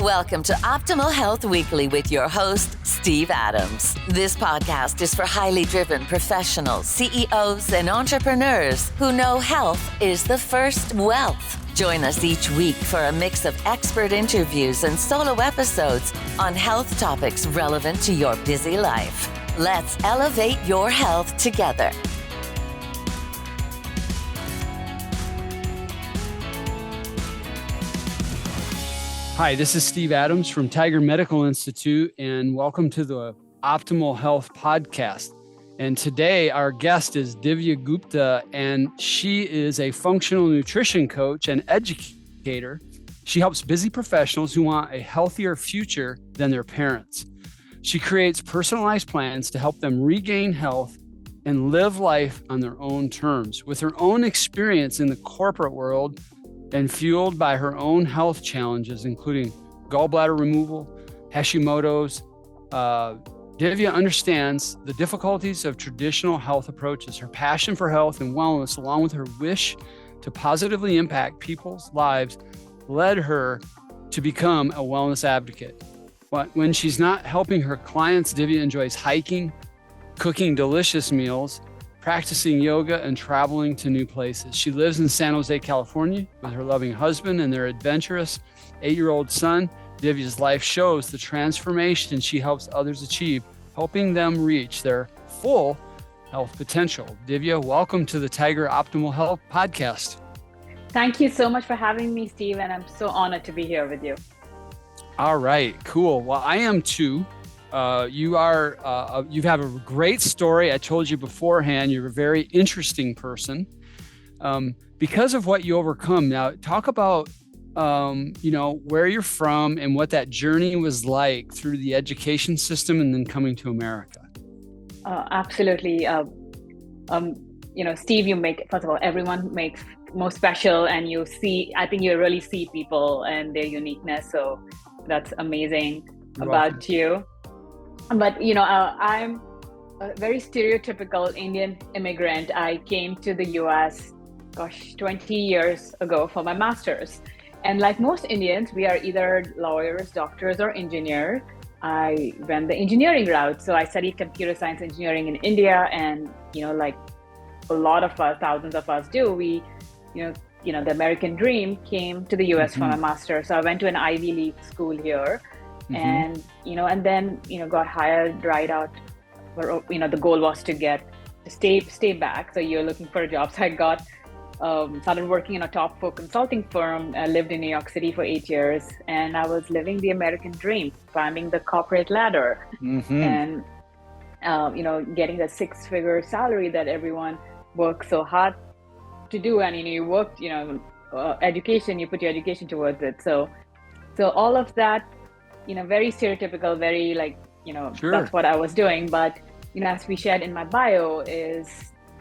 Welcome to Optimal Health Weekly with your host, Steve Adams. This podcast is for highly driven professionals, CEOs, and entrepreneurs who know health is the first wealth. Join us each week for a mix of expert interviews and solo episodes on health topics relevant to your busy life. Let's elevate your health together. Hi, this is Steve Adams from Tiger Medical Institute, and welcome to the Optimal Health Podcast. And today our guest is Divya Gupta, and she is a functional nutrition coach and educator. She helps busy professionals who want a healthier future than their parents. She creates personalized plans to help them regain health and live life on their own terms. With her own experience in the corporate world, and fueled by her own health challenges, including gallbladder removal, Hashimoto's, Divya understands the difficulties of traditional health approaches. Her passion for health and wellness, along with her wish to positively impact people's lives, led her to become a wellness advocate. But when she's not helping her clients, Divya enjoys hiking, cooking delicious meals, practicing yoga, and traveling to new places. She lives in San Jose, California with her loving husband and their adventurous 8-year-old son. Divya's life shows the transformation she helps others achieve, helping them reach their full health potential. Divya, welcome to the Tiger Optimal Health Podcast. Thank you so much for having me, Steve, and I'm so honored to be here with you. All right, cool. Well, I am too. You have a great story. I told you beforehand, you're a very interesting person because of what you overcome. Now, talk about, where you're from and what that journey was like through the education system and then coming to America. Absolutely. Steve, first of all, everyone makes most special, and I think you really see people and their uniqueness. So that's amazing about you. But, I'm a very stereotypical Indian immigrant. I came to the US, 20 years ago for my master's. And like most Indians, we are either lawyers, doctors, or engineers. I went the engineering route. So I studied computer science engineering in India. And, like a lot of us, thousands of us do, the American dream came to the US for my master's. So I went to an Ivy League school here. And, and then, got hired right out where, the goal was to stay back. So you're looking for a job. So I started working in a top 4 consulting firm. I lived in New York City for 8 years, and I was living the American dream, climbing the corporate ladder and, getting the 6-figure salary that everyone works so hard to do. And, you worked, education, you put your education towards it. So all of that, very stereotypical, very Sure. That's what I was doing. But, as we shared in my bio is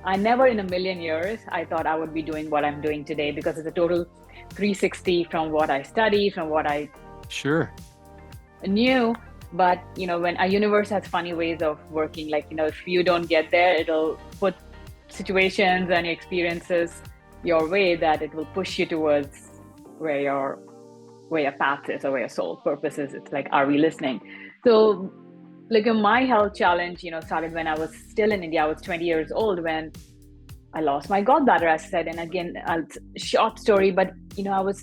I never in a million years, I thought I would be doing what I'm doing today, because it's a total 360 from what I studied, from what I knew. But, when a universe has funny ways of working, if you don't get there, it'll put situations and experiences your way that it will push you towards where your path is or where your soul purpose is. It's like, are we listening? So my health challenge, started when I was still in India. I was 20 years old when I lost my gallbladder, as I said. And again, a short story, but, I was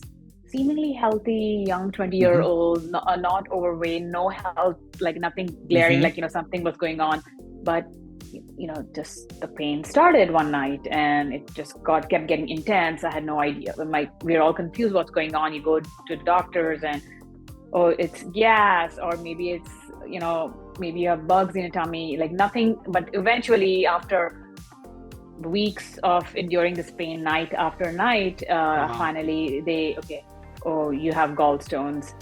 seemingly healthy, young 20-year-old, not overweight, no health, nothing glaring, something was going on. But, just the pain started one night, and it just kept getting intense. I had no idea. We were all confused what's going on. You go to doctors and, it's gas, or maybe it's, maybe you have bugs in your tummy, nothing. But eventually, after weeks of enduring this pain night after night, finally you have gallstones.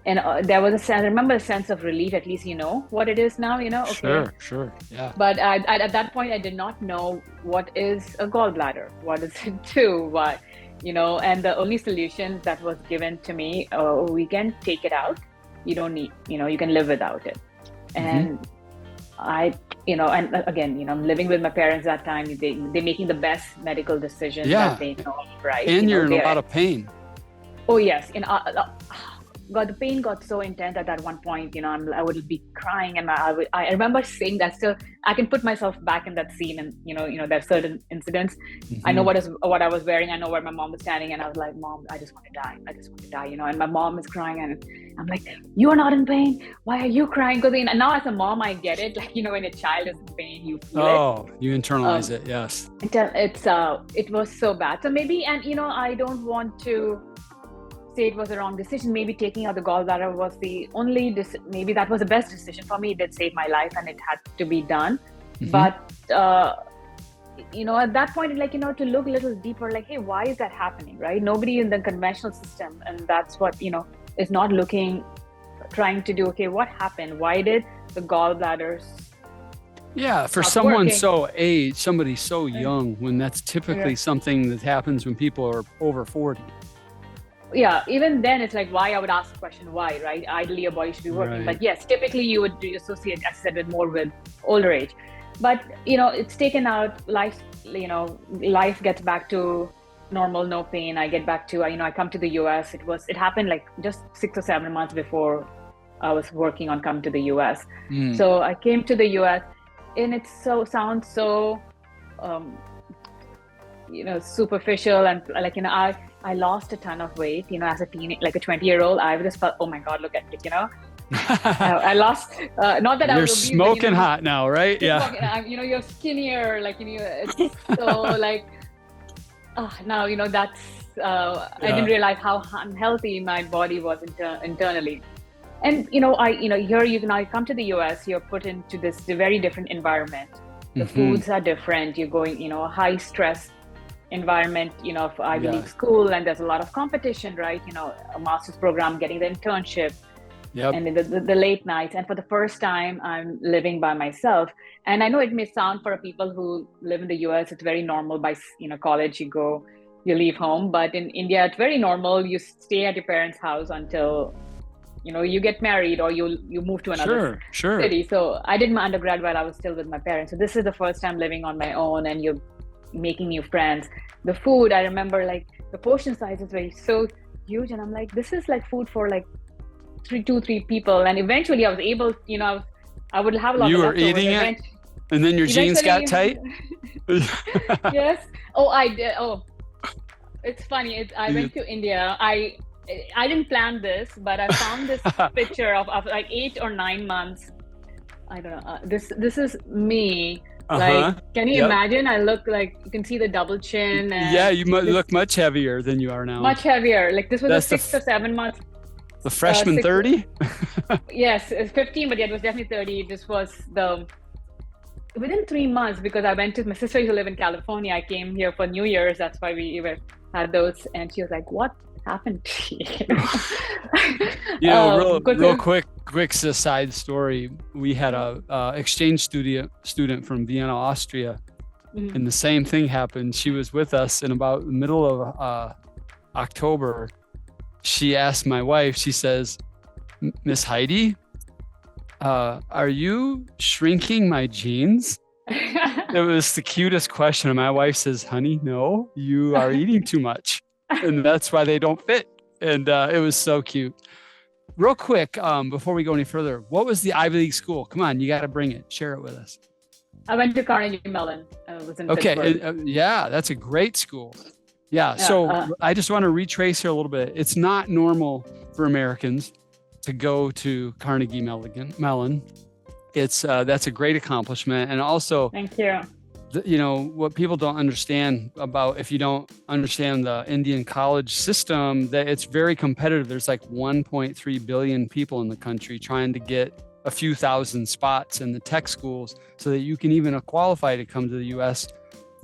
And there was I remember a sense of relief. At least what it is now, okay. Sure, yeah. But at that point, I did not know what is a gallbladder, what does it do, what, and the only solution that was given to me, we can take it out. You don't need, you can live without it. And and again, I'm living with my parents that time. They're making the best medical decisions that they know, right? And you're in a lot of pain. Oh yes, the pain got so intense at one point, I would be crying, and I remember saying that still, I can put myself back in that scene, and there's certain incidents. I know what I was wearing. I know where my mom was standing, and I was like, Mom, I just want to die. I just want to die, and my mom is crying, and I'm like, you are not in pain. Why are you crying? Because now as a mom, I get it. Like, when a child is in pain, you feel it. Oh, you internalize it. Yes. It was so bad. So maybe, and I don't want to say it was a wrong decision. Maybe taking out the gallbladder was the only maybe that was the best decision for me. It did save my life, and it had to be done. But at that point, like, to look a little deeper, like, hey, why is that happening, right? Nobody in the conventional system, and that's what is not trying to do, okay, what happened? Why did the gallbladders for someone somebody so young, when that's typically something that happens when people are over 40. Yeah, even then it's like, why? I would ask the question, why, right? Ideally your body should be working, but yes, typically you would associate, as I said, with more with older age. But it's taken out. Life gets back to normal, no pain. I get back to I come to the US. It happened like just 6 or 7 months before I was working on coming to the US. So I came to the US, and it sounds so superficial, and like I lost a ton of weight, as a like a 20-year-old. I just felt, oh my God, look at it, I lost, not that I was obese, smoking hot now, right? Yeah. You're skinnier, like, it's so like, now, that's, I didn't realize how unhealthy my body was internally. And, here I come to the US, you're put into this very different environment. The foods are different. You're going, high stress environment, of Ivy League school, and there's a lot of competition, right? A master's program, getting the internship. Yep. And the late nights. And for the first time, I'm living by myself. And I know it may sound, for people who live in the US, it's very normal. By college, you leave home. But in India, it's very normal. You stay at your parents' house until you get married, or you move to another city. So I did my undergrad while I was still with my parents. So this is the first time living on my own, and you're making new friends. The food, I remember, like, the portion size is so huge, and I'm like, this is like food for like 3 people. And eventually I was able, I would have a lot. You were eating it, and then your jeans got tight. Yes. Oh, I did. Oh, it's funny. I went to India. I didn't plan this, but I found this picture of like 8 or 9 months. I don't know. This is me. Like, can you imagine? I look like, you can see the double chin. And you look much heavier than you are now. Much heavier. Like, this was a 6 or 7 months. The freshman 30? Yes, it's 15, but it was definitely 30. This was within 3 months, because I went to my sister who live in California. I came here for New Year's. That's why we had those. And she was like, what happened to you? Real quick side story. We had a exchange student from Vienna, Austria, and the same thing happened. She was with us in about the middle of October. She asked my wife, she says, Miss Heidi, are you shrinking my jeans? It was the cutest question. And my wife says, honey, no, you are eating too much. And that's why they don't fit. And it was so cute. Real quick, before we go any further, what was the Ivy League school? Come on, you got to bring it. Share it with us. I went to Carnegie Mellon. Was in Pittsburgh. That's a great school. So I just want to retrace here a little bit. It's not normal for Americans to go to Carnegie Mellon. It's that's a great accomplishment. And also, thank you. What people don't understand about, if you don't understand the Indian college system, that it's very competitive. There's like 1.3 billion people in the country trying to get a few thousand spots in the tech schools so that you can even qualify to come to the US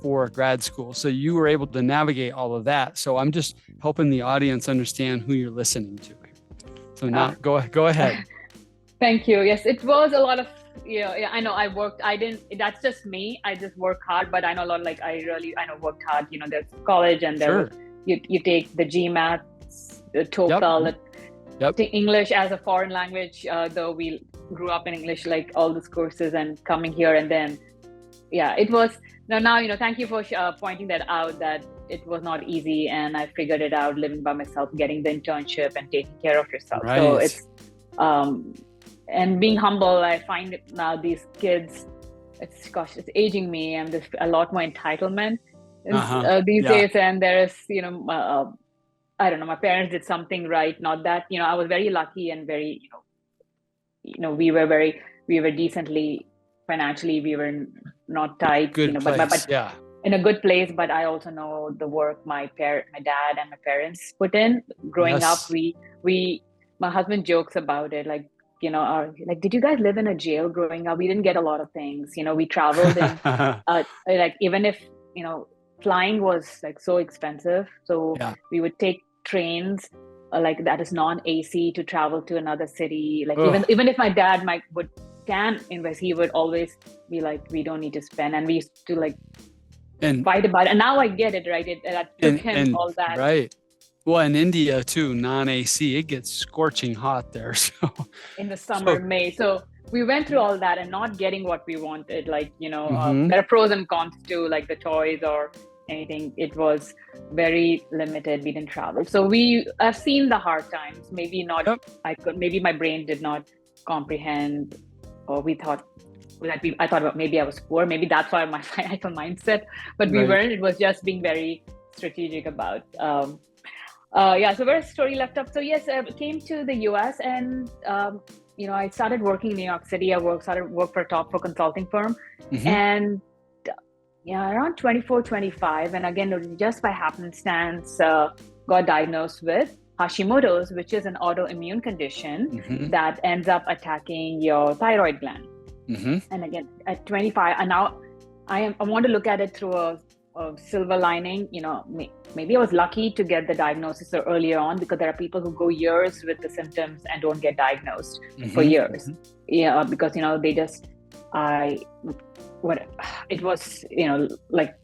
for grad school. So you were able to navigate all of that. So I'm just helping the audience understand who you're listening to. So now go ahead. Thank you. Yes, it was a lot of, I know that's just me. I just work hard, but I know a lot, like I worked hard. There's college, and there you take the GMAT, the TOEFL, the English as a foreign language, though we grew up in English, like all those courses, and coming here, and then, it was, now, thank you for pointing that out, that it was not easy, and I figured it out living by myself, getting the internship and taking care of yourself. Right. So it's and being humble. I find now these kids, it's aging me. I'm just a lot more entitlement these days, and there's I don't know, my parents did something right. Not that, I was very lucky and very, we were decently financially, we were not tight, but in a good place. But I also know the work my dad and my parents put in growing up. My husband jokes about it, like, did you guys live in a jail growing up? We didn't get a lot of things. We traveled in, like, even if, flying was like so expensive. So we would take trains like that is non-AC to travel to another city. Like even if my dad can invest, he would always be like, we don't need to spend. And we used to like fight about it. And now I get it, right? It took him all that. Right. Well, in India too, non-AC, it gets scorching hot there. So in the summer, May. So we went through all that and not getting what we wanted. Like, there are pros and cons to like the toys or anything. It was very limited. We didn't travel. So I've seen the hard times. Maybe not, maybe my brain did not comprehend, or I thought about maybe I was poor. Maybe that's why my financial mindset, but we weren't. It was just being very strategic about, so where story left up. So yes, I came to the US and, I started working in New York City. Started work for a top 4 consulting firm. And around 24, 25. And again, just by happenstance, got diagnosed with Hashimoto's, which is an autoimmune condition that ends up attacking your thyroid gland. And again, at 25, and now I want to look at it through a silver lining. Maybe I was lucky to get the diagnosis so earlier on, because there are people who go years with the symptoms and don't get diagnosed for years. Because they just it was like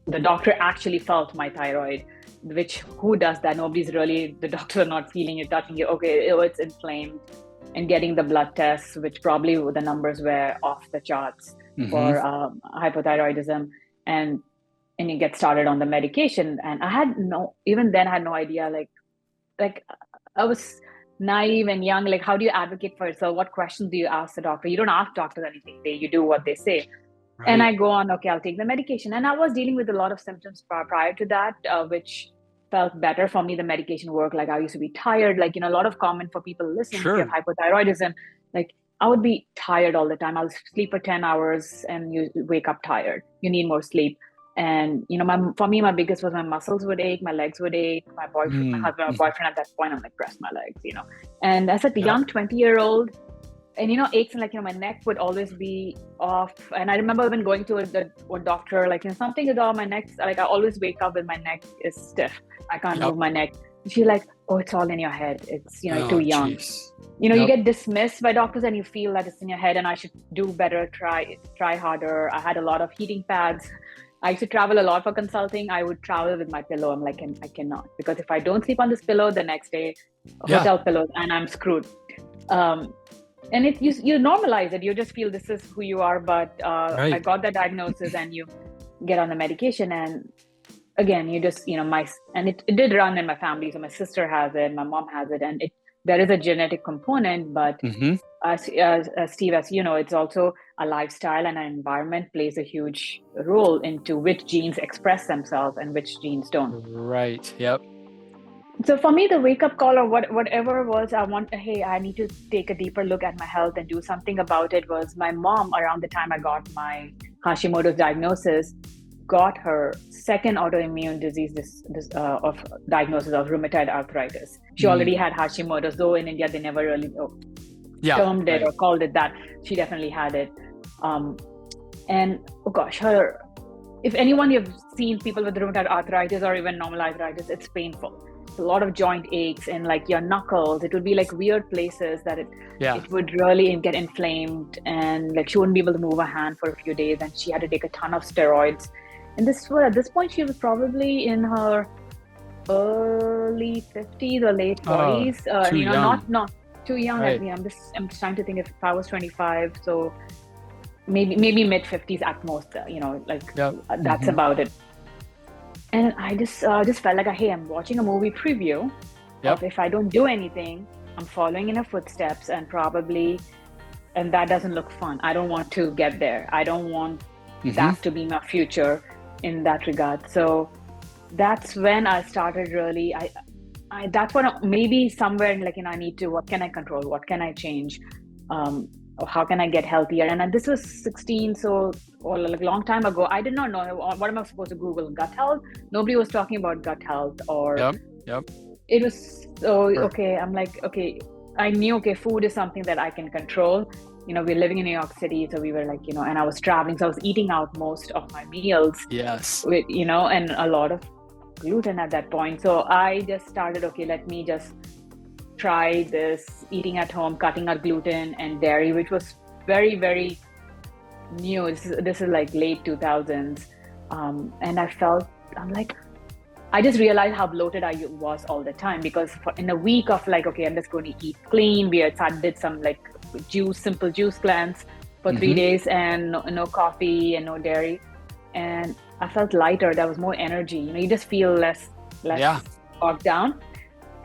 the doctor actually felt my thyroid, which who does that? Nobody's really, the doctors are not feeling it, touching it. Okay, it's inflamed, and getting the blood tests, which probably the numbers were off the charts for hypothyroidism, and you get started on the medication. And I had no idea, like I was naive and young. Like, how do you advocate for it? So what questions do you ask the doctor? You don't ask doctors anything. You do what they say. Right. And I go on, okay, I'll take the medication. And I was dealing with a lot of symptoms prior to that, which felt better for me. The medication worked. Like, I used to be tired, like, a lot of common for people listening to hypothyroidism. Like, I would be tired all the time. I'll sleep for 10 hours and you wake up tired. You need more sleep. And, for me, my biggest was my muscles would ache, my legs would ache. My boyfriend, my husband, my boyfriend at that point, I'm like, press my legs, And as a young 20-year-old, and, aches, and my neck would always be off. And I remember even going to a doctor, like, something is off my neck. Like, I always wake up with my neck is stiff. I can't move my neck. She's like, oh, it's all in your head. It's, too young. Geez. You get dismissed by doctors and you feel that it's in your head and I should do better, try harder. I had a lot of heating pads. I used to travel a lot for consulting. I would travel with my pillow. I'm like, I cannot, because if I don't sleep on this pillow the next day, hotel pillows, and I'm screwed. And you normalize it. You just feel this is who you are. But I got the diagnosis and you get on the medication. And again, you just, and it did run in my family. So my sister has it, my mom has it, and there is a genetic component. But as Steve, as you know, it's also a lifestyle and an environment plays a huge role into which genes express themselves and which genes don't. Right. Yep. So for me, the wake up call or whatever was, I need to take a deeper look at my health and do something about it, was my mom, around the time I got my Hashimoto's diagnosis, got her second autoimmune disease of diagnosis of rheumatoid arthritis. She already had Hashimoto's, though in India they never really termed it or called it that. She definitely had it. And oh gosh, if anyone you've seen people with rheumatoid arthritis or even normal arthritis, it's painful. A lot of joint aches and like your knuckles, it would be like weird places that it would really get inflamed, and like she wouldn't be able to move her hand for a few days, and she had to take a ton of steroids. And at this point she was probably in her early 50s or late 40s. Not too young. Right. I'm just trying to think, if I was 25, so maybe mid 50s at most. That's about it. And I just felt like, hey, I'm watching a movie preview of if I don't do anything, I'm following in her footsteps, and that doesn't look fun. I don't want to get there. I don't want that to be my future in that regard. So that's when I started really, that's what maybe somewhere like, I need to, what can I control? What can I change? Or how can I get healthier? And this was 16, so or like a long time ago. I did not know what am I supposed to Google gut health. Nobody was talking about gut health, or it was so okay. I'm like, okay, I knew food is something that I can control. We're living in New York City, so we were like, and I was traveling, so I was eating out most of my meals. Yes. With and a lot of gluten at that point. So I just started, let me just try this eating at home, cutting out gluten and dairy, which was very, very new. This is like late 2000s. And I'm like, I just realized how bloated I was all the time, because in a week of like, I'm just going to eat clean. We did some like simple juice cleanse for 3 days, and no coffee and no dairy. And I felt lighter. There was more energy. You just feel less bogged down.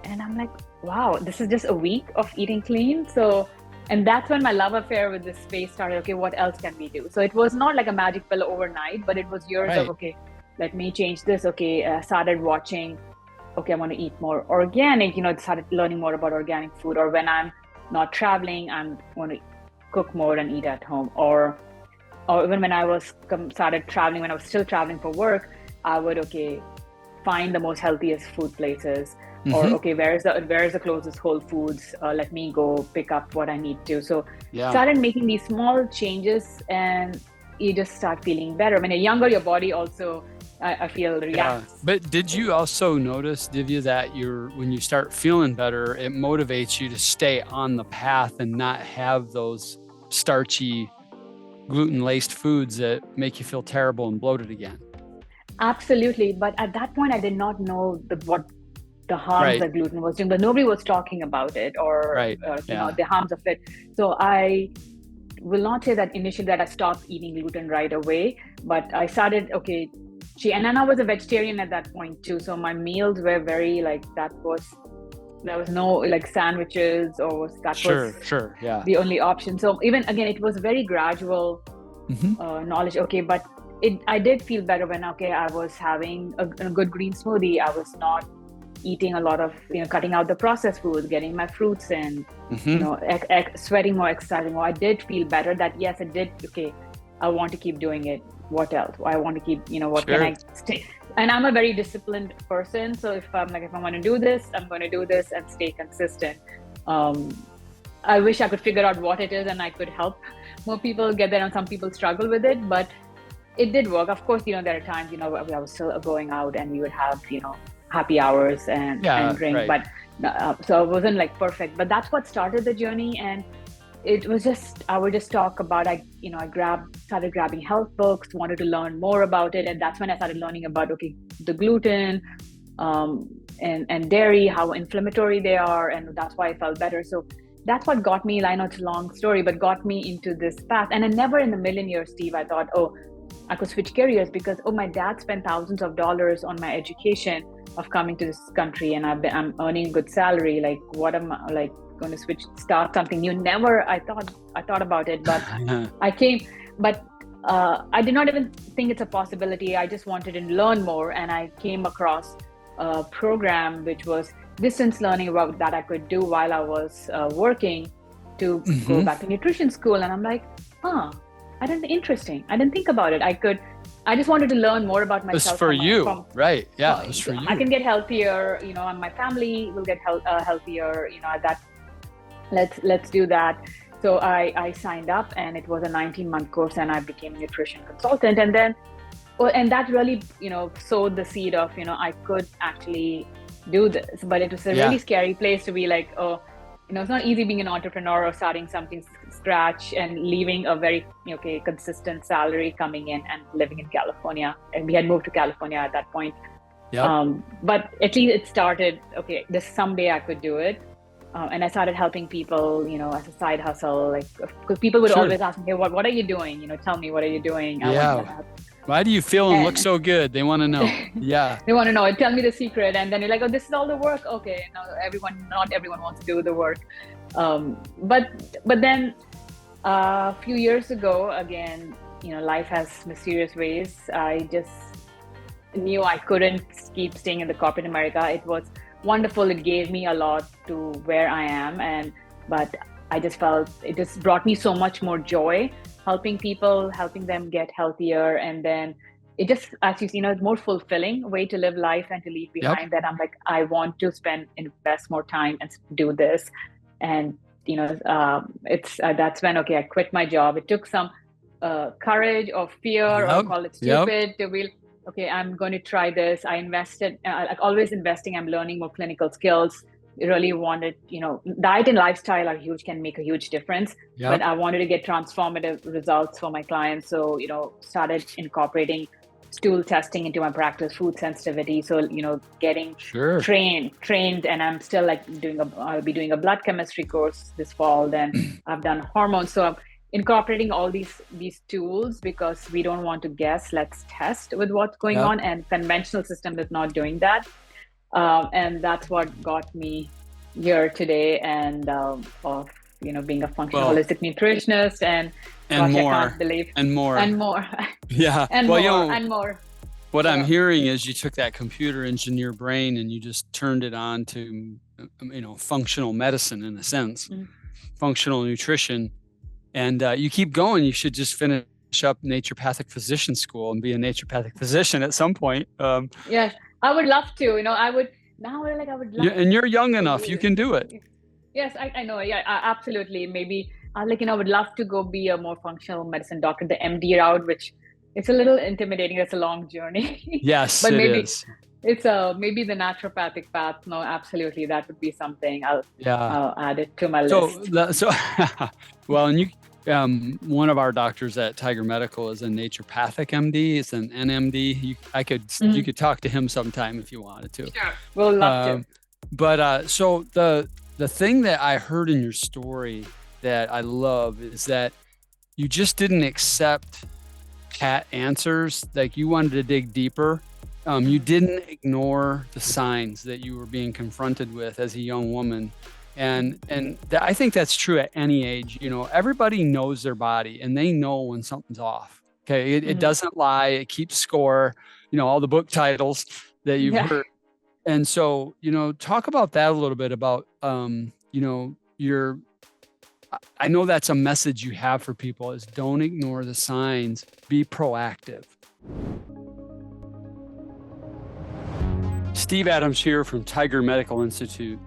And I'm like, wow, this is just a week of eating clean. So, and that's when my love affair with this space started. Okay, what else can we do? So it was not like a magic pill overnight, but it was years of, let me change this. Started watching, I want to eat more organic, started learning more about organic food. Or when I'm not traveling, I'm going to cook more and eat at home. Or even when I started traveling, when I was still traveling for work, I would, find the most healthiest food places. Or where is the closest Whole Foods? Let me go pick up what I need to. So started making these small changes, and you just start feeling better. When you're younger, your body also, I feel, reacts. But did you also notice, Divya, that when you start feeling better, it motivates you to stay on the path and not have those starchy, gluten-laced foods that make you feel terrible and bloated again? Absolutely. But at that point, I did not know what the harms that gluten was doing, but nobody was talking about it, or the harms of it. So I will not say that initially that I stopped eating gluten right away, but I started, and then I was a vegetarian at that point too. So my meals were very like, there was no like sandwiches, or was the only option. So even again, it was very gradual knowledge. But I did feel better when, I was having a good green smoothie. I was not eating a lot of, cutting out the processed foods, getting my fruits in, sweating more, exercising more. I did feel better that, yes, it did. I want to keep doing it. What else? I want to keep, what can I stay? And I'm a very disciplined person. So if I'm like, if I want to do this, I'm going to do this and stay consistent. I wish I could figure out what it is and I could help more people get there. And some people struggle with it, but it did work. Of course, there are times, I was still going out and we would have, happy hours and drink, but so it wasn't like perfect, but that's what started the journey. And it was just, I would just talk about, I started grabbing health books, wanted to learn more about it. And that's when I started learning about, the gluten and dairy, how inflammatory they are. And that's why I felt better. So that's what got me, I know it's a long story, but got me into this path. And I never in a million years, Steve, I thought, I could switch careers, because, my dad spent thousands of dollars on my education of coming to this country, and I'm earning a good salary. Like, what am I like going to start something new? Never. I thought about it, but I came, but I did not even think it's a possibility. I just wanted to learn more, and I came across a program which was distance learning about that I could do while I was working to go back to nutrition school. And I'm like, interesting. I didn't think about it. I just wanted to learn more about myself. It was for you, right? Yeah, it was for you. I can get healthier, and my family will get healthier, let's do that. So I signed up, and it was a 19-month course, and I became a nutrition consultant. And then, and that really, sowed the seed of, I could actually do this. But it was a really scary place to be like, it's not easy being an entrepreneur or starting something scratch and leaving a very consistent salary coming in and living in California. And we had moved to California at that point. But at least it started, this someday I could do it. And I started helping people, as a side hustle, like, because people would always ask me, hey, what are you doing? Tell me, what are you doing? Why do you feel and look And so good? They want to know. Yeah. they want to know, tell me the secret. And then you're like, oh, this is all the work. Okay, now not everyone wants to do the work. But then a few years ago, again, life has mysterious ways. I just knew I couldn't keep staying in the corporate America. It was wonderful. It gave me a lot to where I am. But I just felt it just brought me so much more joy, helping people, helping them get healthier. And then it just, as you see, it's more fulfilling way to live life and to leave behind that. I'm like, I want to invest more time and do this. And, that's when, okay, I quit my job. It took some courage or fear or call it stupid to be, okay, I'm going to try this. I invested, like always investing, I'm learning more clinical skills. Really wanted, diet and lifestyle are huge, can make a huge difference. But I wanted to get transformative results for my clients. So, started incorporating stool testing into my practice, food sensitivity. So, getting trained, and I'm still like I'll be doing a blood chemistry course this fall. Then I've done hormones. So I'm incorporating all these tools because we don't want to guess, let's test with what's going on. And conventional system is not doing that. And that's what got me here today, and of being a functional holistic nutritionist and more, I can't believe and more. Yeah, and more. What I'm hearing is you took that computer engineer brain and you just turned it on to functional medicine in a sense, functional nutrition, and you keep going. You should just finish up naturopathic physician school and be a naturopathic physician at some point. Yes. I would love to, I would love and you're young enough, you can do it. Yes, I know. Yeah, absolutely. Maybe I would love to go be a more functional medicine doctor, the MD route, which it's a little intimidating. It's a long journey. Yes, but maybe it is. It's maybe the naturopathic path. No, absolutely. That would be something. I'll add it to my list. Well, and you, one of our doctors at Tiger Medical is a naturopathic MD. It's an NMD. You could talk to him sometime if you wanted to. Sure, we'll love to. But so the thing that I heard in your story that I love is that you just didn't accept pat answers. Like you wanted to dig deeper. You didn't ignore the signs that you were being confronted with as a young woman. And I think that's true at any age. Everybody knows their body and they know when something's off. Okay. It doesn't lie. It keeps score, all the book titles that you've heard. And so, talk about that a little bit about, I know that's a message you have for people is don't ignore the signs, be proactive. Steve Adams here from Tiger Medical Institute.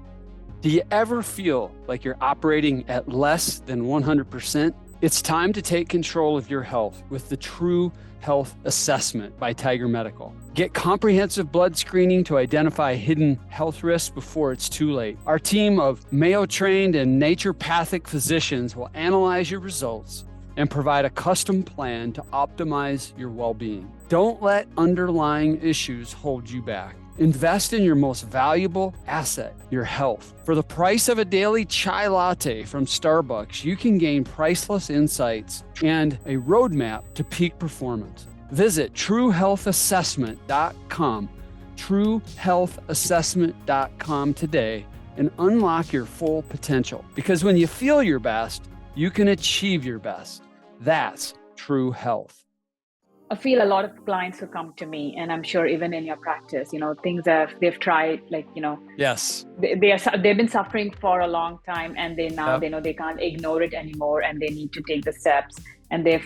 Do you ever feel like you're operating at less than 100%? It's time to take control of your health with the True Health Assessment by Tiger Medical. Get comprehensive blood screening to identify hidden health risks before it's too late. Our team of Mayo-trained and naturopathic physicians will analyze your results and provide a custom plan to optimize your well-being. Don't let underlying issues hold you back. Invest in your most valuable asset, your health. For the price of a daily chai latte from Starbucks, you can gain priceless insights and a roadmap to peak performance. Visit truehealthassessment.com, truehealthassessment.com today and unlock your full potential. Because when you feel your best, you can achieve your best. That's true health. I feel a lot of clients who come to me, and I'm sure even in your practice, things that they've tried, yes, they've been suffering for a long time, and they know they can't ignore it anymore, and they need to take the steps. And they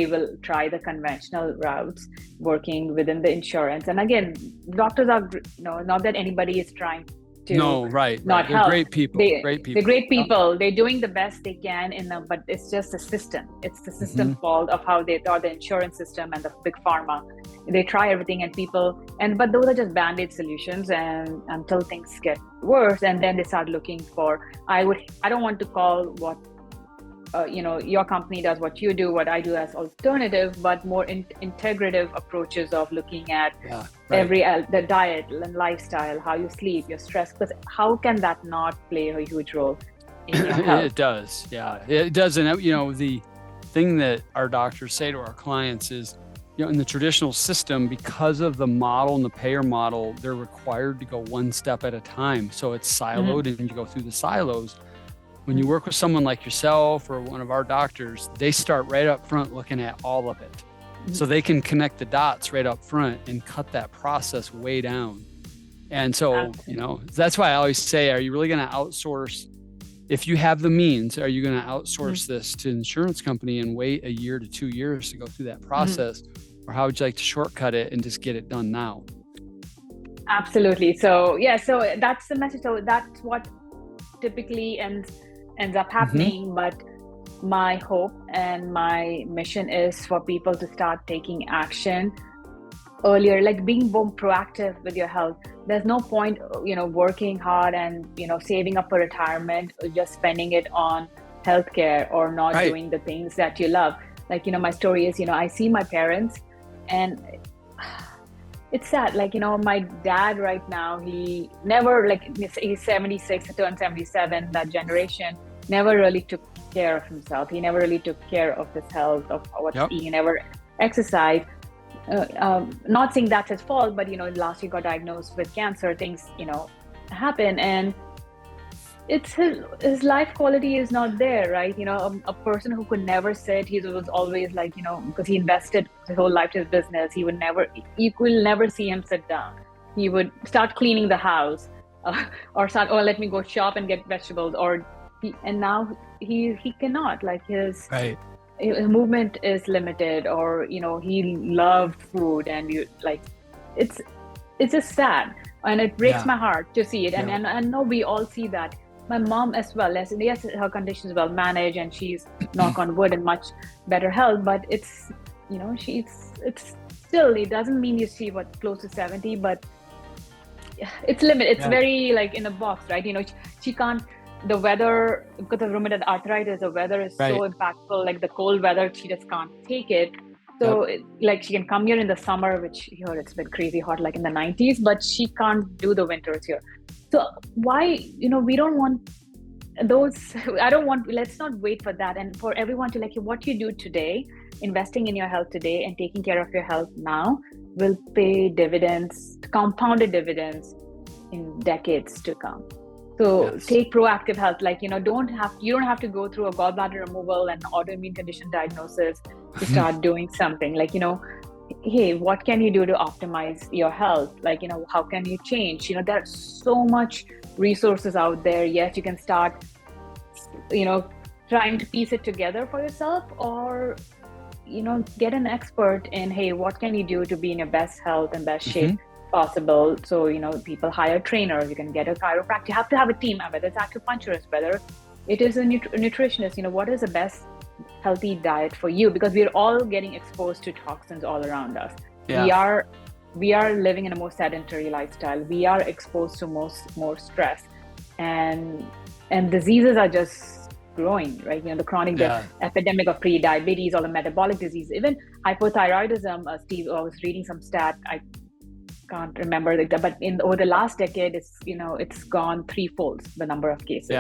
will try the conventional routes, working within the insurance. And again, doctors are, not that anybody is trying to not They're help. Great people. They're great people. They're doing the best they can but it's just a system. It's the system fault of how they thought the insurance system and the big pharma. They try everything but those are just band-aid solutions, and until things get worse, and then they start looking for. I don't want to call what your company does, what you do, what I do as alternative, but more integrative approaches of looking at the diet and lifestyle, how you sleep, your stress, because how can that not play a huge role in your health? It does. Yeah, it does. And the thing that our doctors say to our clients is, in the traditional system, because of the model and the payer model, they're required to go one step at a time. So it's siloed and you go through the silos. When you work with someone like yourself or one of our doctors, they start right up front looking at all of it. So they can connect the dots right up front and cut that process way down. And so, that's why I always say, are you really going to outsource? If you have the means, are you going to outsource this to an insurance company and wait a year to 2 years to go through that process? Or how would you like to shortcut it and just get it done now? Absolutely. So that's the message. So that's what typically ends up happening. But my hope and my mission is for people to start taking action earlier, like being more proactive with your health. There's no point, working hard and, saving up for retirement, or just spending it on healthcare or not doing the things that you love. Like, my story is, I see my parents and it's sad. Like, my dad right now, he never, he's 76, he turned 77, that generation, never really took care of himself. He never really took care of his health, of what he never exercised. Not saying that's his fault, but last year got diagnosed with cancer. Things happen, and it's his life quality is not there, right? A person who could never sit. He was always like, because he invested his whole life to his business. You will never see him sit down. He would start cleaning the house, or start, let me go shop and get vegetables, and now he cannot. Like his movement is limited, or he loved food, and it's just sad, and it breaks my heart to see it. And I know we all see that. My mom as well, yes, her condition is well managed and she's, knock on wood, in much better health, but it's it's still, it doesn't mean you see close to 70, but it's limited. It's very in a box, right? She can't. The weather, because of rheumatoid arthritis, the weather is so impactful. Like the cold weather, she just can't take it. So she can come here in the summer, which here it's been crazy hot, like in the 90s, but she can't do the winters here. So why, we don't want those, let's not wait for that. And for everyone to what you do today, investing in your health today and taking care of your health now will pay dividends, compounded dividends in decades to come. So take proactive health, you don't have to go through a gallbladder removal and autoimmune condition diagnosis to start doing something. Hey, what can you do to optimize your health? How can you change? There's so much resources out there. Yes, you can start, trying to piece it together for yourself, or, get an expert in, hey, what can you do to be in your best health and best shape possible? So people hire trainers, you can get a chiropractor. You have to have a team, whether it's acupuncturist, whether it is a nutritionist. What is the best healthy diet for you? Because we're all getting exposed to toxins all around us. We are living in a more sedentary lifestyle. We are exposed to more stress, and diseases are just growing, right? The chronic the epidemic of pre-diabetes, or the metabolic disease, even hypothyroidism. Steve, I was reading some stat, I can't remember, but over the last decade, it's gone threefold, the number of cases.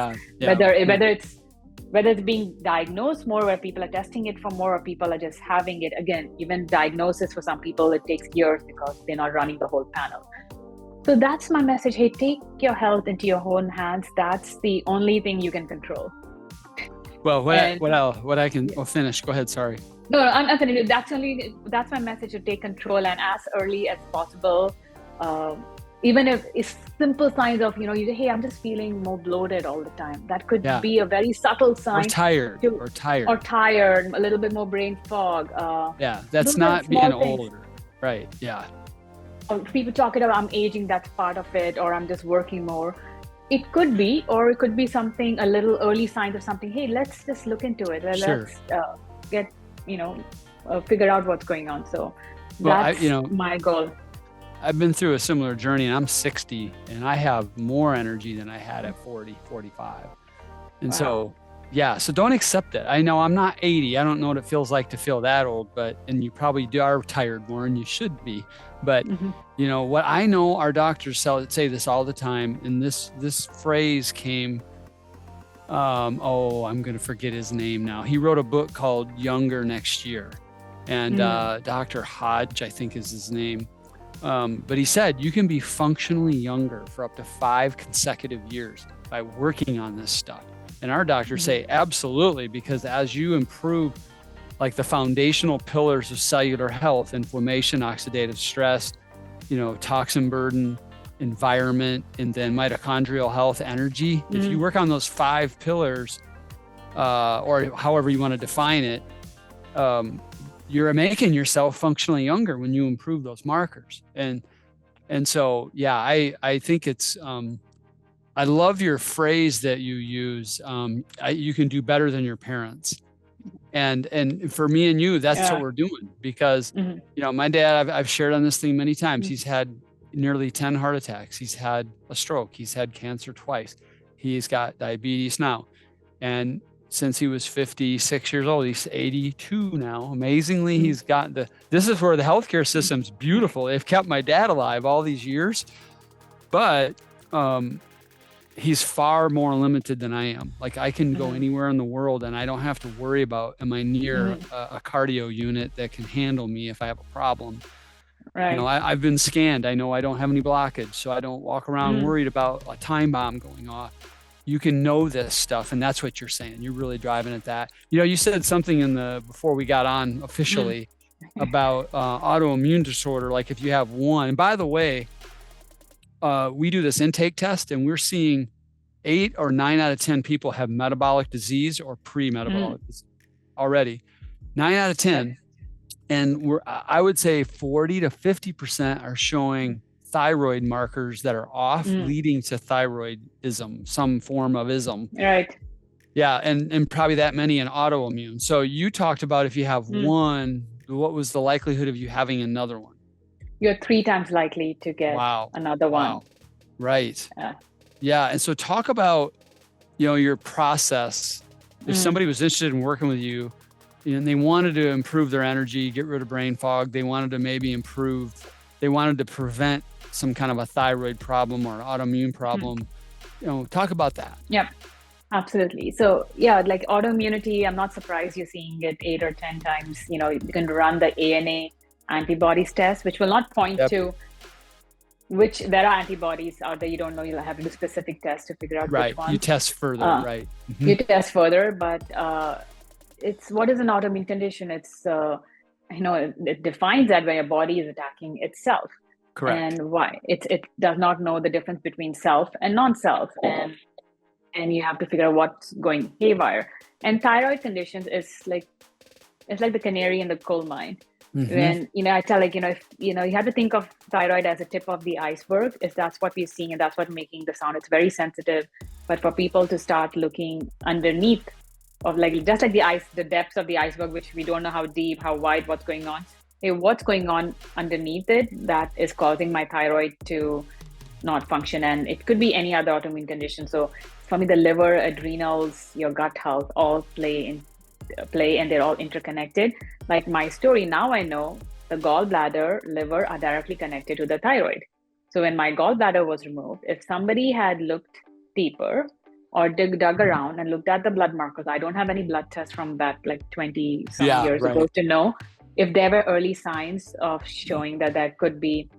Whether it's being diagnosed more, where people are testing it for more, or people are just having it. Again, even diagnosis for some people, it takes years because they're not running the whole panel. So that's my message. Hey, take your health into your own hands. That's the only thing you can control. Well, what I can finish. Go ahead. Sorry. No, I'm finished. That's my message, to take control and as early as possible. Even if it's simple signs of, you say, hey, I'm just feeling more bloated all the time. That could be a very subtle sign. Or tired. A little bit more brain fog. That's not being older. Right. Yeah. People talk about I'm aging, that's part of it, or I'm just working more. It could be, or it could be something, a little early signs of something. Hey, let's just look into it. Let's get, figure out what's going on. So that's my goal. I've been through a similar journey, and I'm 60, and I have more energy than I had at 40, 45. And so don't accept it. I know I'm not 80. I don't know what it feels like to feel that old, and you probably are tired more, and you should be. But, what I know, our doctors say this all the time, and this phrase came, I'm going to forget his name now. He wrote a book called Younger Next Year. And Dr. Hodge, I think is his name. But he said you can be functionally younger for up to 5 consecutive years by working on this stuff. And our doctors say absolutely, because as you improve like the foundational pillars of cellular health, inflammation, oxidative stress, toxin burden, environment, and then mitochondrial health, energy. If you work on those 5 pillars, or however you want to define it, you're making yourself functionally younger when you improve those markers. And so, yeah, I think it's, I love your phrase that you use. You can do better than your parents. And for me and you, that's what we're doing, because, my dad, I've shared on this thing many times. He's had nearly 10 heart attacks. He's had a stroke. He's had cancer twice. He's got diabetes now. And since he was 56 years old, he's 82 now. Amazingly, he's got this is where the healthcare system's beautiful. They've kept my dad alive all these years, but he's far more limited than I am. Like, I can go anywhere in the world and I don't have to worry about, am I near a cardio unit that can handle me if I have a problem? Right. I've been scanned. I know I don't have any blockage, so I don't walk around worried about a time bomb going off. You can know this stuff, and that's what you're saying. You're really driving at that. You said something before we got on officially about autoimmune disorder. Like, if you have one, and by the way, we do this intake test, and we're seeing 8 or 9 out of 10 people have metabolic disease or pre-metabolic disease already. 9 out of 10. And I would say 40 to 50% are showing thyroid markers that are off, leading to thyroidism, some form of ism. Right. Yeah. And probably that many in autoimmune. So you talked about, if you have one, what was the likelihood of you having another one? You're 3 times likely to get another one. Wow. Right. Yeah. And so talk about, your process. If somebody was interested in working with you and they wanted to improve their energy, get rid of brain fog, they wanted to they wanted to prevent some kind of a thyroid problem or an autoimmune problem, talk about that. Yep, absolutely. So like autoimmunity, I'm not surprised you're seeing it 8 or 10 times. You can run the ANA antibodies test, which will not point to which there are antibodies out there. You don't know, you'll have to do specific tests to figure out which one. You test further, right? You test further, but it's what is an autoimmune condition? It's it defines that when your body is attacking itself. Correct. And why it does not know the difference between self and non-self, and you have to figure out what's going haywire. And thyroid conditions it's like the canary in the coal mine. When I tell if you have to think of thyroid as a tip of the iceberg, if that's what we're seeing and that's what making the sound. It's very sensitive, but for people to start looking underneath of just like the depths of the iceberg, which we don't know how deep, how wide, what's going on. What's going on underneath it that is causing my thyroid to not function? And it could be any other autoimmune condition. So for me, the liver, adrenals, your gut health all play and they're all interconnected. Like my story, now I know the gallbladder, liver are directly connected to the thyroid. So when my gallbladder was removed, if somebody had looked deeper or dug around and looked at the blood markers, I don't have any blood tests from that 20 some years ago to know if there were early signs of showing that there could be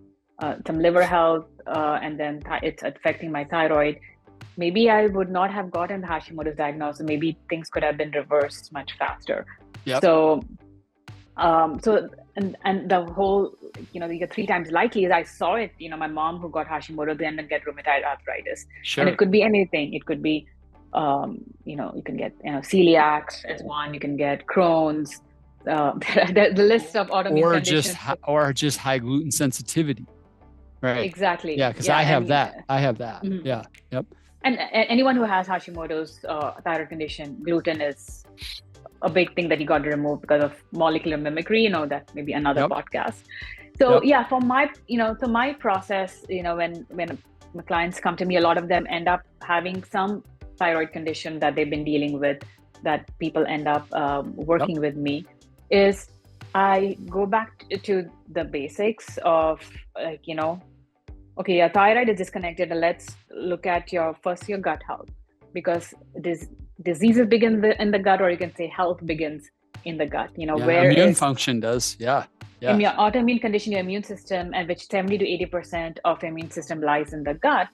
some liver health and then it's affecting my thyroid. Maybe I would not have gotten the Hashimoto's diagnosis. Maybe things could have been reversed much faster. Yep. So the whole, you get 3 times likely is I saw it, my mom who got Hashimoto then get rheumatoid arthritis. Sure. And it could be anything. It could be, you can get, celiac as one, you can get Crohn's, the list of autoimmune conditions. Or just high gluten sensitivity. Right. Exactly. Yeah. Cause I have that. Mm-hmm. Yeah. Yep. And anyone who has Hashimoto's thyroid condition, gluten is a big thing that you got to remove because of molecular mimicry. That may be another podcast. So for my, so my process, when my clients come to me, a lot of them end up having some thyroid condition that they've been dealing with, that people end up working with me. Is I go back to the basics of okay, your thyroid is disconnected, and let's look at your gut health, because diseases begin in the gut, or you can say health begins in the gut. Where immune function does. Yeah. In your autoimmune condition, your immune system, and which 70 to 80% of your immune system lies in the gut.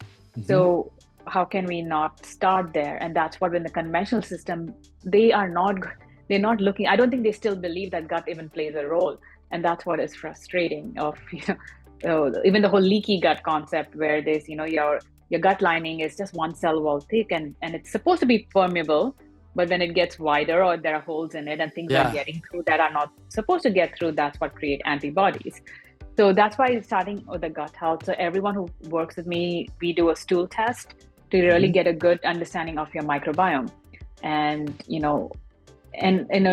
So how can we not start there? And that's what, in the conventional system, they're not looking. I don't think they still believe that gut even plays a role. And that's what is frustrating even the whole leaky gut concept, where there's, your gut lining is just one cell wall thick, and it's supposed to be permeable. But when it gets wider, or there are holes in it and things are getting through that are not supposed to get through, that's what create antibodies. So that's why starting with the gut health. So everyone who works with me, we do a stool test to really get a good understanding of your microbiome. And,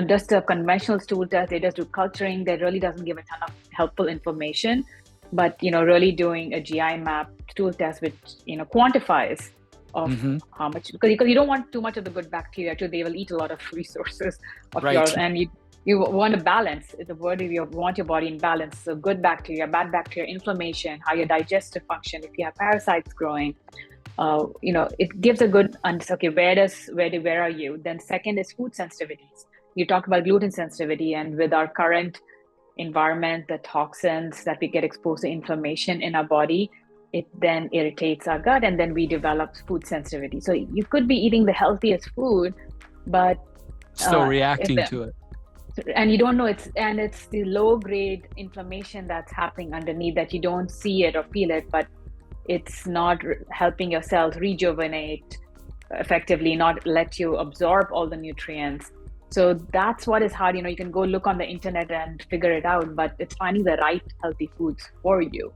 just a conventional stool test, they just do culturing. That really doesn't give a ton of helpful information. But, really doing a GI map stool test, which, quantifies of how much, because you don't want too much of the good bacteria too. They will eat a lot of resources of yours, and you want to balance. The word is, you want your body in balance. So good bacteria, bad bacteria, inflammation, how your digestive function, if you have parasites growing, it gives a good understanding. Okay, where are you? Then second is food sensitivities. You talk about gluten sensitivity, and with our current environment, the toxins that we get exposed to, inflammation in our body, it then irritates our gut, and then we develop food sensitivity. So you could be eating the healthiest food, but still reacting to it. And you don't know it's the low grade inflammation that's happening underneath that you don't see it or feel it, but it's not helping your cells rejuvenate effectively, not let you absorb all the nutrients. So that's what is hard. You can go look on the internet and figure it out, but it's finding the right healthy foods for you.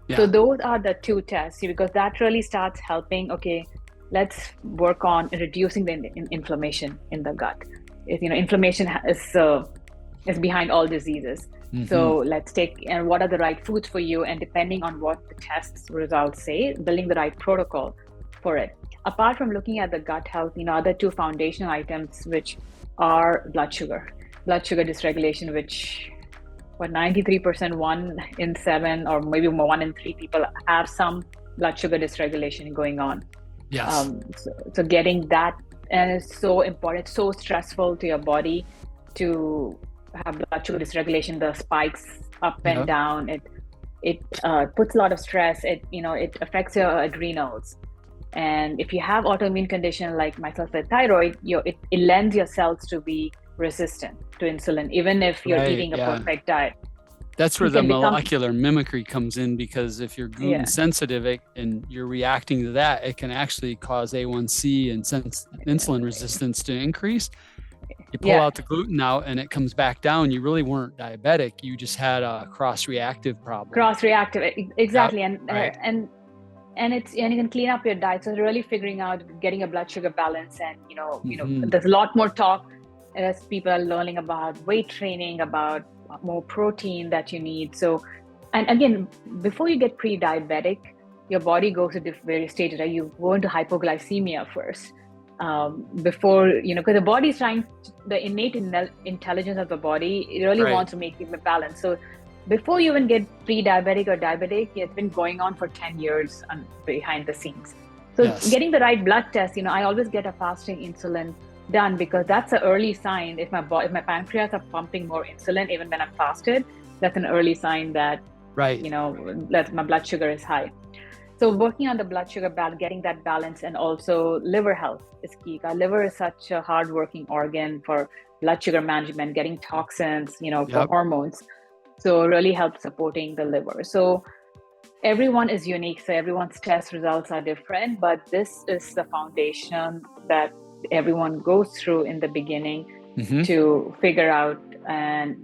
Yeah. So those are the two tests, because that really starts helping. Okay, let's work on reducing the inflammation in the gut. Inflammation is behind all diseases. So let's and what are the right foods for you, and depending on what the test results say, building the right protocol for it. Apart from looking at the gut health, other two foundational items, which are blood sugar dysregulation, which 93%, 1 in 7, or maybe 1 in 3 people have some blood sugar dysregulation going on. Yes. So getting that, and it's so important, it's so stressful to your body to have blood sugar dysregulation, the spikes up and down. It puts a lot of stress. It affects your adrenals. And if you have autoimmune condition like myself with thyroid, it lends your cells to be resistant to insulin, even if you're eating a perfect diet. That's where the molecular mimicry comes in, because if you're gluten sensitive and you're reacting to that, it can actually cause A1C and insulin resistance to increase. You pull out the gluten out and it comes back down. You really weren't diabetic. You just had a cross-reactive problem. Exactly. Yep. And you can clean up your diet. So really figuring out getting a blood sugar balance, and there's a lot more talk as people are learning about weight training, about more protein that you need. So, and again, before you get pre-diabetic, your body goes to various stages. Right? You go into hypoglycemia first. Before, because the body is trying, the innate intelligence of the body, it really wants to make you balance. So before you even get pre-diabetic or diabetic, it's been going on for 10 years behind the scenes. So getting the right blood test, I always get a fasting insulin done, because that's an early sign. If my pancreas are pumping more insulin, even when I'm fasted, that's an early sign that, that my blood sugar is high. So working on the blood sugar balance, getting that balance, and also liver health is key. Our liver is such a hard-working organ for blood sugar management, getting toxins, for hormones. So really helps supporting the liver. So everyone is unique. So everyone's test results are different, but this is the foundation that everyone goes through in the beginning to figure out. And,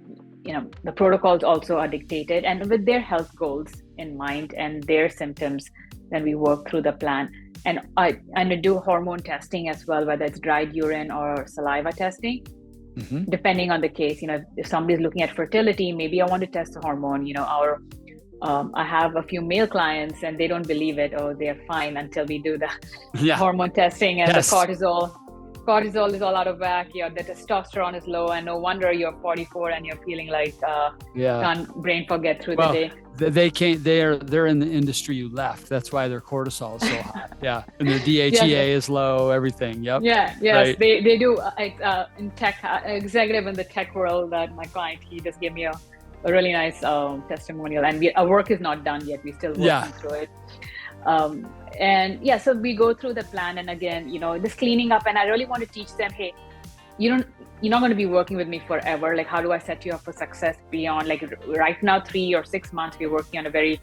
the protocols also are dictated and with their health goals in mind and their symptoms. Then we work through the plan. And I do hormone testing as well, whether it's dried urine or saliva testing, depending on the case. If somebody's looking at fertility, maybe I want to test the hormone, I have a few male clients and they don't believe it, or they're fine until we do the hormone testing and the cortisol. cortisol is all out of whack, the testosterone is low, and no wonder you're 44 and you're feeling like can't brain fog get through the day. They can't. They're in the industry you left. That's why their cortisol is so high. Yeah, and their DHEA is low. Everything. Yep. Yeah. Yes. Right. They do. In tech, executive in the tech world, that my client, he just gave me a really nice testimonial, and our work is not done yet. We're still working through it. So we go through the plan, and again, this cleaning up, and I really want to teach them, hey, you're not going to be working with me forever. Like, how do I set you up for success beyond, like, right now, 3 or 6 months, we're working on a very,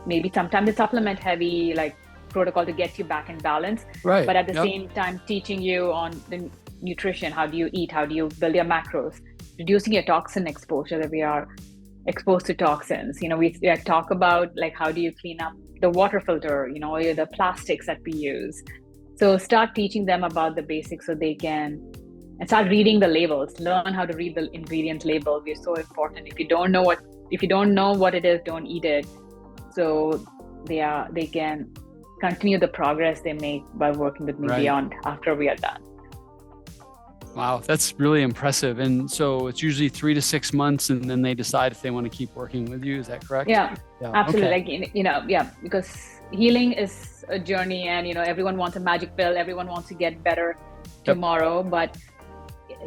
maybe sometimes a supplement heavy, like, protocol to get you back in balance. Right. But at the same time, teaching you on the nutrition, how do you eat, how do you build your macros, reducing your toxin exposure, that we are exposed to toxins. We talk about, like, how do you clean up the water filter, the plastics that we use. So start teaching them about the basics so they can, and start reading the labels, learn how to read the ingredient label. We're so important. If you don't know what it is, don't eat it. So they can continue the progress they make by working with me beyond after we are done. Wow, that's really impressive. And so it's usually 3 to 6 months, and then they decide if they want to keep working with you. Is that correct? Yeah. Absolutely. Okay. Because healing is a journey, and everyone wants a magic pill. Everyone wants to get better tomorrow. But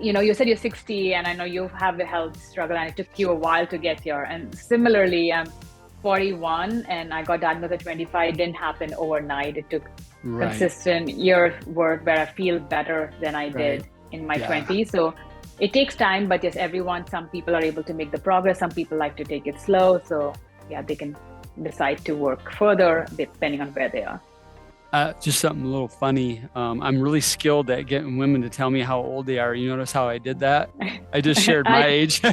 you said you're 60, and I know you have a health struggle, and it took you a while to get here. And similarly, I'm 41, and I got diagnosed at 25. It didn't happen overnight. It took consistent years work where I feel better than I did in my 20s. So it takes time, but yes, some people are able to make the progress. Some people like to take it slow. So they can decide to work further depending on where they are. Just something a little funny. I'm really skilled at getting women to tell me how old they are. You notice how I did that? I just shared my age. I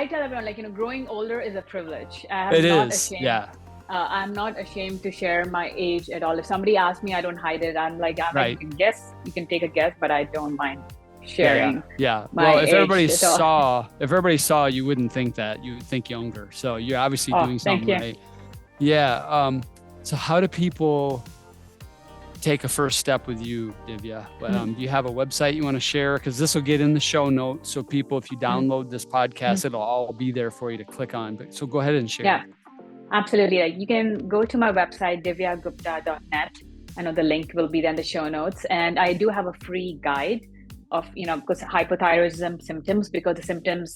tell everyone, like, growing older is a privilege. It is. Yeah. I'm not ashamed to share my age at all. If somebody asks me, I don't hide it. I'm like, you can guess, you can take a guess, but I don't mind sharing. Yeah. Well, if everybody saw, you wouldn't think that. You would think younger. So you're obviously doing something right. Yeah. So how do people take a first step with you, Divya? Do you have a website you want to share? Because this will get in the show notes. So people, if you download this podcast, it'll all be there for you to click on. But so go ahead and share. Yeah. Absolutely. You can go to my website, divyagupta.net. I know the link will be there in the show notes. And I do have a free guide of, because hypothyroidism symptoms, because the symptoms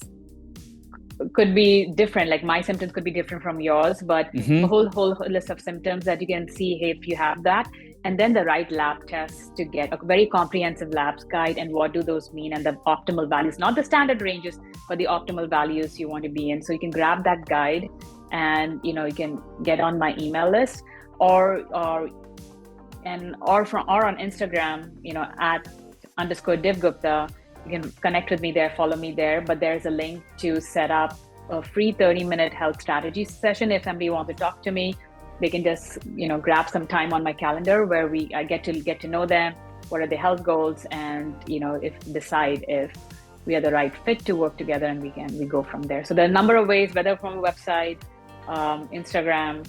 could be different. Like, my symptoms could be different from yours, but a whole list of symptoms that you can see if you have that. And then the right lab tests to get a very comprehensive labs guide, and what do those mean, and the optimal values, not the standard ranges, but the optimal values you want to be in. So you can grab that guide, and you can get on my email list, or on Instagram, at _Div Gupta. You can connect with me there, follow me there. But there's a link to set up a free 30-minute health strategy session. If somebody wants to talk to me, they can just grab some time on my calendar where I get to know them, what are their health goals, and decide if we are the right fit to work together, and we go from there. So there are a number of ways, whether from a website, Instagram,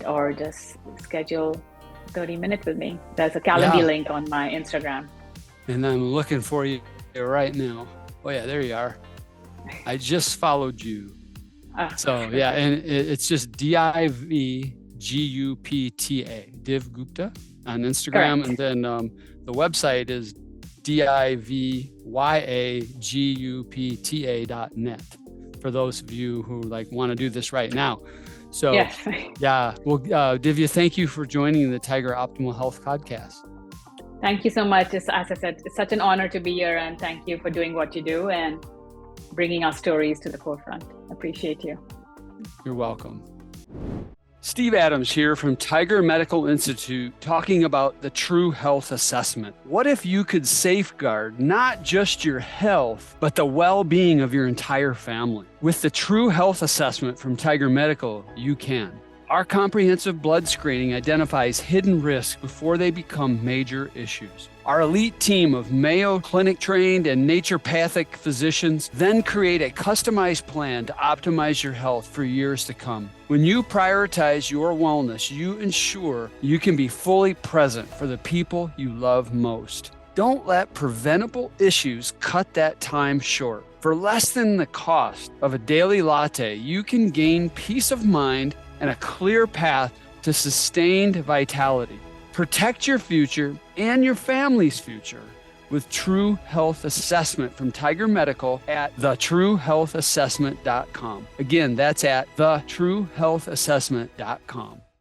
or just schedule 30 minutes with me. There's a calendar link on my Instagram. And I'm looking for you right now. Oh yeah, there you are. I just followed you. And it's just DIVGUPTA, Div Gupta on Instagram. Correct. And then the website is DIVYAGUPTA.net for those of you who want to do this right now. So Divya, thank you for joining the Tiger Optimal Health Podcast. Thank you so much. As I said, it's such an honor to be here, and thank you for doing what you do and bringing our stories to the forefront. Appreciate you. You're welcome. Steve Adams here from Tiger Medical Institute, talking about the True Health Assessment. What if you could safeguard not just your health, but the well-being of your entire family? With the True Health Assessment from Tiger Medical, you can. Our comprehensive blood screening identifies hidden risks before they become major issues. Our elite team of Mayo Clinic trained and naturopathic physicians then create a customized plan to optimize your health for years to come. When you prioritize your wellness, you ensure you can be fully present for the people you love most. Don't let preventable issues cut that time short. For less than the cost of a daily latte, you can gain peace of mind and a clear path to sustained vitality. Protect your future and your family's future with True Health Assessment from Tiger Medical at thetruehealthassessment.com. Again, that's at thetruehealthassessment.com.